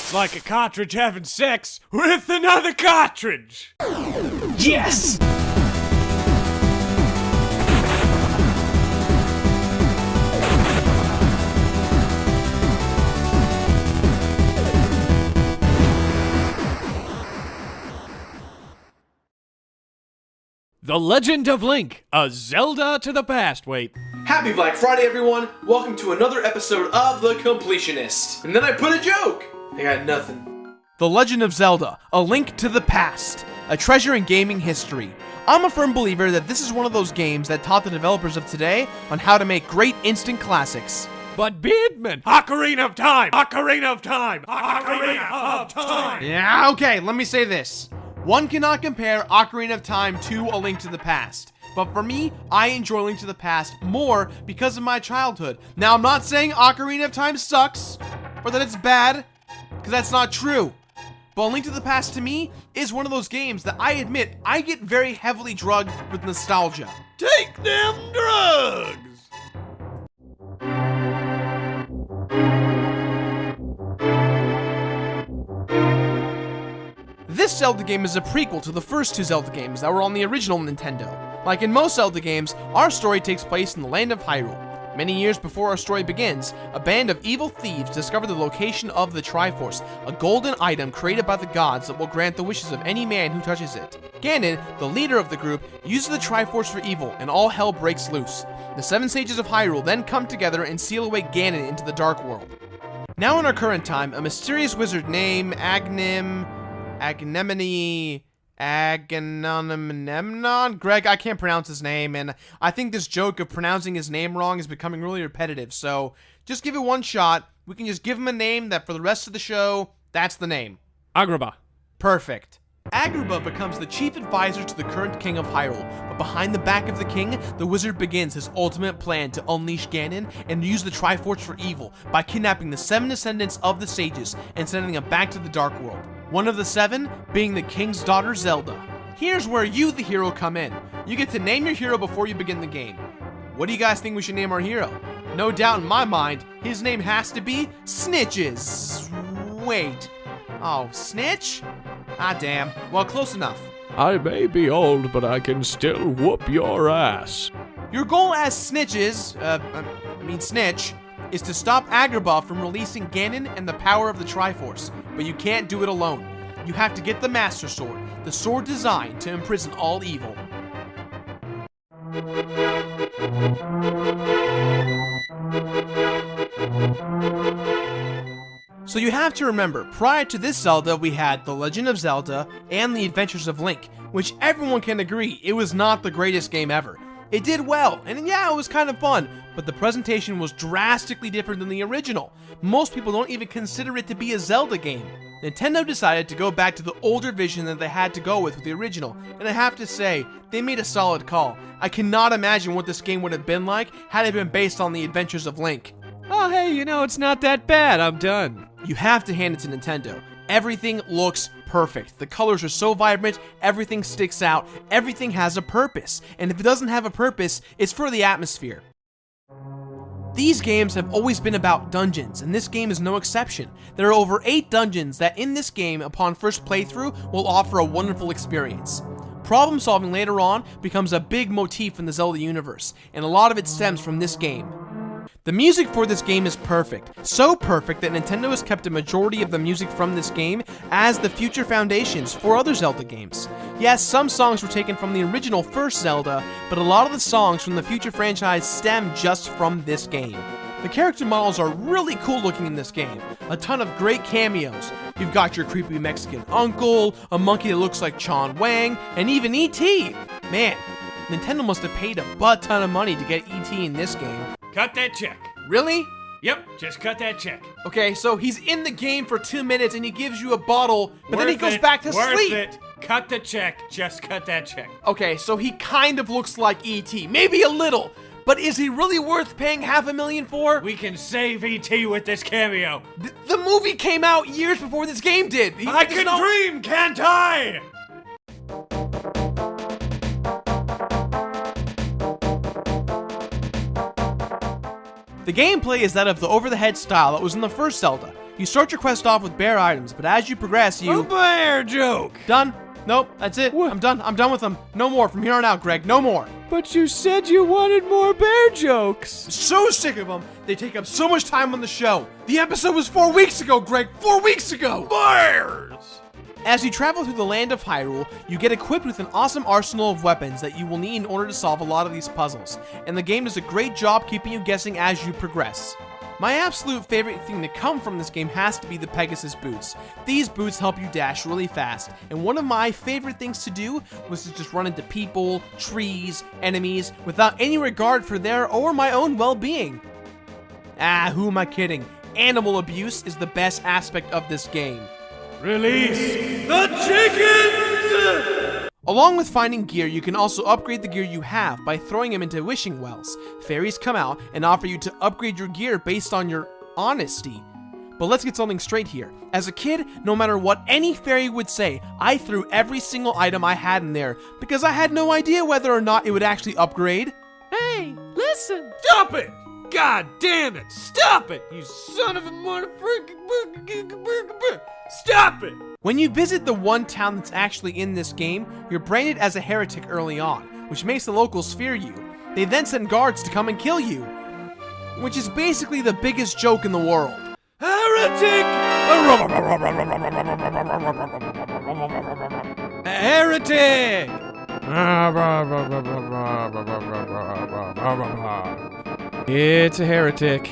It's like a cartridge having sex with another cartridge! Yes! The Legend of Link, a Zelda to the past. Wait. Happy Black Friday, everyone! Welcome to another episode of The Completionist. And then I put a joke! I got nothing. The Legend of Zelda, a link to the past. A treasure in gaming history. I'm a firm believer that this is one of those games that taught the developers of today on how to make great instant classics. But Beardman! Ocarina of Time! Ocarina of Time! Ocarina of Time! Yeah, okay, let me say this. One cannot compare Ocarina of Time to A Link to the Past. But for me, I enjoy Link to the Past more because of my childhood. Now, I'm not saying Ocarina of Time sucks, or that it's bad, because that's not true. But A Link to the Past, to me, is one of those games that I admit I get very heavily drugged with nostalgia. Take them drugs! This Zelda game is a prequel to the first two Zelda games that were on the original Nintendo. Like in most Zelda games, our story takes place in the land of Hyrule. Many years before our story begins, a band of evil thieves discover the location of the Triforce, a golden item created by the gods that will grant the wishes of any man who touches it. Ganon, the leader of the group, uses the Triforce for evil, and all hell breaks loose. The 7 sages of Hyrule then come together and seal away Ganon into the Dark World. Now in our current time, a mysterious wizard named Agamemnon? Greg, I can't pronounce his name, and I think this joke of pronouncing his name wrong is becoming really repetitive, so just give it one shot. We can just give him a name that for the rest of the show, that's the name. Agrabah. Perfect. Agrabah becomes the chief advisor to the current king of Hyrule, but behind the back of the king, the wizard begins his ultimate plan to unleash Ganon and use the Triforce for evil by kidnapping the 7 descendants of the sages and sending them back to the Dark World. One of the 7 being the king's daughter Zelda. Here's where you, the hero, come in. You get to name your hero before you begin the game. What do you guys think we should name our hero? No doubt in my mind, his name has to be Snitches. Wait. Oh, Snitch? Ah, damn. Well, close enough. I may be old, but I can still whoop your ass. Your goal as Snitch, is to stop Agrabah from releasing Ganon and the power of the Triforce, but you can't do it alone. You have to get the Master Sword, the sword designed to imprison all evil. So you have to remember, prior to this Zelda, we had The Legend of Zelda and The Adventures of Link, which everyone can agree it was not the greatest game ever. It did well, and yeah, it was kind of fun, but the presentation was drastically different than the original. Most people don't even consider it to be a Zelda game. Nintendo decided to go back to the older vision that they had to go with the original, and I have to say, they made a solid call. I cannot imagine what this game would have been like had it been based on The Adventures of Link. Oh hey, it's not that bad, I'm done. You have to hand it to Nintendo. Everything looks perfect. The colors are so vibrant, everything sticks out, everything has a purpose. And if it doesn't have a purpose, it's for the atmosphere. These games have always been about dungeons, and this game is no exception. There are over 8 dungeons that in this game, upon first playthrough, will offer a wonderful experience. Problem solving later on becomes a big motif in the Zelda universe, and a lot of it stems from this game. The music for this game is perfect, so perfect that Nintendo has kept a majority of the music from this game as the future foundations for other Zelda games. Yes, some songs were taken from the original first Zelda, but a lot of the songs from the future franchise stem just from this game. The character models are really cool looking in this game, a ton of great cameos. You've got your creepy Mexican uncle, a monkey that looks like Chon Wang, and even E.T. Man, Nintendo must have paid a butt ton of money to get E.T. in this game. Cut that check. Really? Yep, just cut that check. Okay, so he's in the game for 2 minutes and he gives you a bottle, but then he goes back to sleep. Worth it. Cut the check. Just cut that check. Okay, so he kind of looks like E.T. Maybe a little, but is he really worth paying $500,000 for? We can save E.T. with this cameo. The movie came out years before this game did. I can dream, can't I? The gameplay is that of the over-the-head style that was in the first Zelda. You start your quest off with bare items, but as you progress, you... A bear joke! Done. Nope, that's it. What? I'm done. I'm done with them. No more from here on out, Greg. No more. But you said you wanted more bear jokes. So sick of them. They take up so much time on the show. The episode was 4 weeks ago, Greg. 4 weeks ago. Bears! As you travel through the land of Hyrule, you get equipped with an awesome arsenal of weapons that you will need in order to solve a lot of these puzzles, and the game does a great job keeping you guessing as you progress. My absolute favorite thing to come from this game has to be the Pegasus boots. These boots help you dash really fast, and one of my favorite things to do was to just run into people, trees, enemies, without any regard for their or my own well-being. Ah, who am I kidding? Animal abuse is the best aspect of this game. Release the chickens! Along with finding gear, you can also upgrade the gear you have by throwing them into wishing wells. Fairies come out and offer you to upgrade your gear based on your honesty. But let's get something straight here. As a kid, no matter what any fairy would say, I threw every single item I had in there because I had no idea whether or not it would actually upgrade. Hey, listen! Stop it! God damn it! Stop it! You son of a motherfucking... Stop it! When you visit the one town that's actually in this game, you're branded as a heretic early on, which makes the locals fear you. They then send guards to come and kill you, which is basically the biggest joke in the world. Heretic! Heretic! It's a heretic.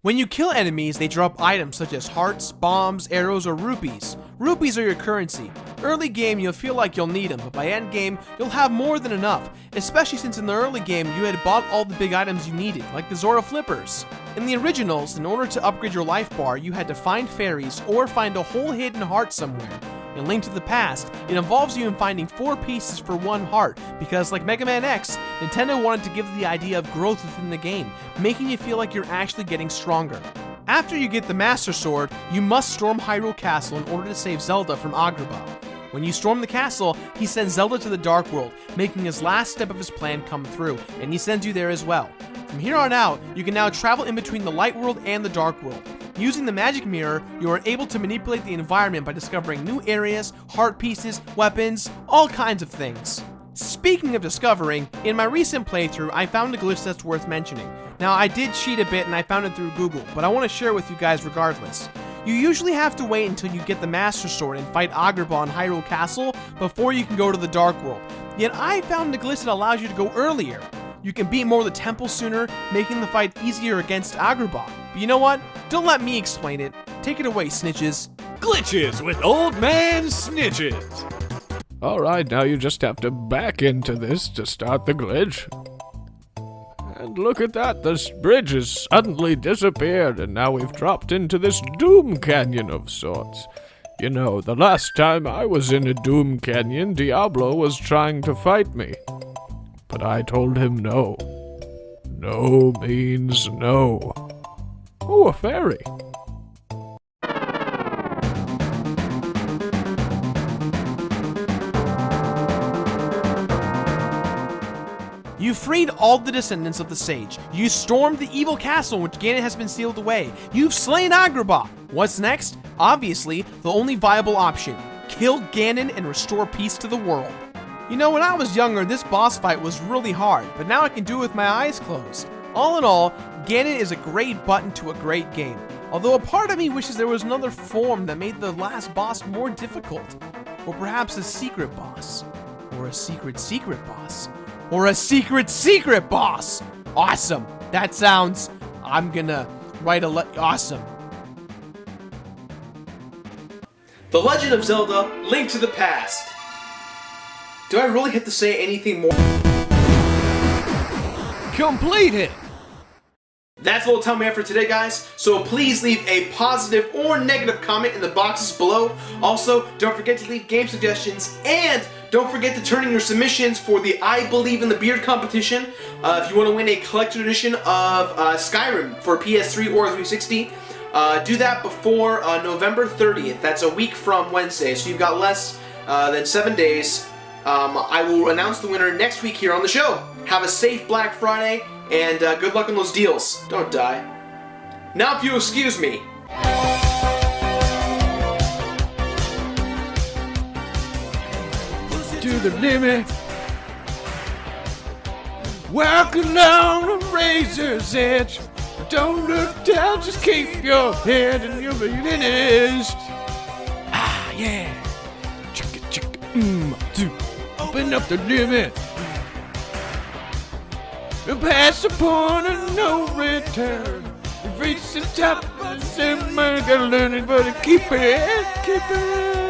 When you kill enemies, they drop items such as hearts, bombs, arrows, or rupees. Rupees are your currency. Early game, you'll feel like you'll need them, but by end game, you'll have more than enough, especially since in the early game, you had bought all the big items you needed, like the Zora Flippers. In the originals, in order to upgrade your life bar, you had to find fairies or find a whole hidden heart somewhere. In Link to the Past, it involves you in finding 4 pieces for 1 heart, because like Mega Man X, Nintendo wanted to give the idea of growth within the game, making you feel like you're actually getting stronger. After you get the Master Sword, you must storm Hyrule Castle in order to save Zelda from Agrabah. When you storm the castle, he sends Zelda to the Dark World, making his last step of his plan come through, and he sends you there as well. From here on out, you can now travel in between the Light World and the Dark World. Using the magic mirror, you are able to manipulate the environment by discovering new areas, heart pieces, weapons, all kinds of things. Speaking of discovering, in my recent playthrough, I found a glitch that's worth mentioning. Now, I did cheat a bit and I found it through Google, but I want to share with you guys regardless. You usually have to wait until you get the Master Sword and fight Agrabah in Hyrule Castle before you can go to the Dark World. Yet I found a glitch that allows you to go earlier. You can beat more of the temple sooner, making the fight easier against Agrabah. But you know what? Don't let me explain it. Take it away, snitches. Glitches with Old Man Snitches. Alright, now you just have to back into this to start the glitch. And look at that, this bridge has suddenly disappeared, and now we've dropped into this Doom Canyon of sorts. You know, the last time I was in a Doom Canyon, Diablo was trying to fight me. But I told him no. No means no. Oh, a fairy. You freed all the descendants of the sage. You stormed the evil castle in which Ganon has been sealed away. You've slain Agrabah. What's next? Obviously, the only viable option. Kill Ganon and restore peace to the world. You know, when I was younger, this boss fight was really hard, but now I can do it with my eyes closed. All in all, Ganon is a great button to a great game. Although a part of me wishes there was another form that made the last boss more difficult. Or perhaps a secret boss. Or a secret boss. Or a secret boss! Awesome! That sounds... I'm gonna write awesome. The Legend of Zelda, Link to the Past. Do I really have to say anything more? Completed! That's all the time we have for today, guys. So please leave a positive or negative comment in the boxes below. Also, don't forget to leave game suggestions, and don't forget to turn in your submissions for the I Believe in the Beard competition. If you want to win a collector's edition of Skyrim for PS3 or 360, do that before November 30th. That's a week from Wednesday, so you've got less than 7 days. I will announce the winner next week here on the show. Have a safe Black Friday, And good luck on those deals. Don't die. Now, if you excuse me. To the limit. Walk along the razor's edge. Don't look down, just keep your head and you'll be finished. Ah, yeah. Chicka, chicka, open up the limit. And pass the point of no return. We've reached the top of the sim, gotta learn it, but keep it.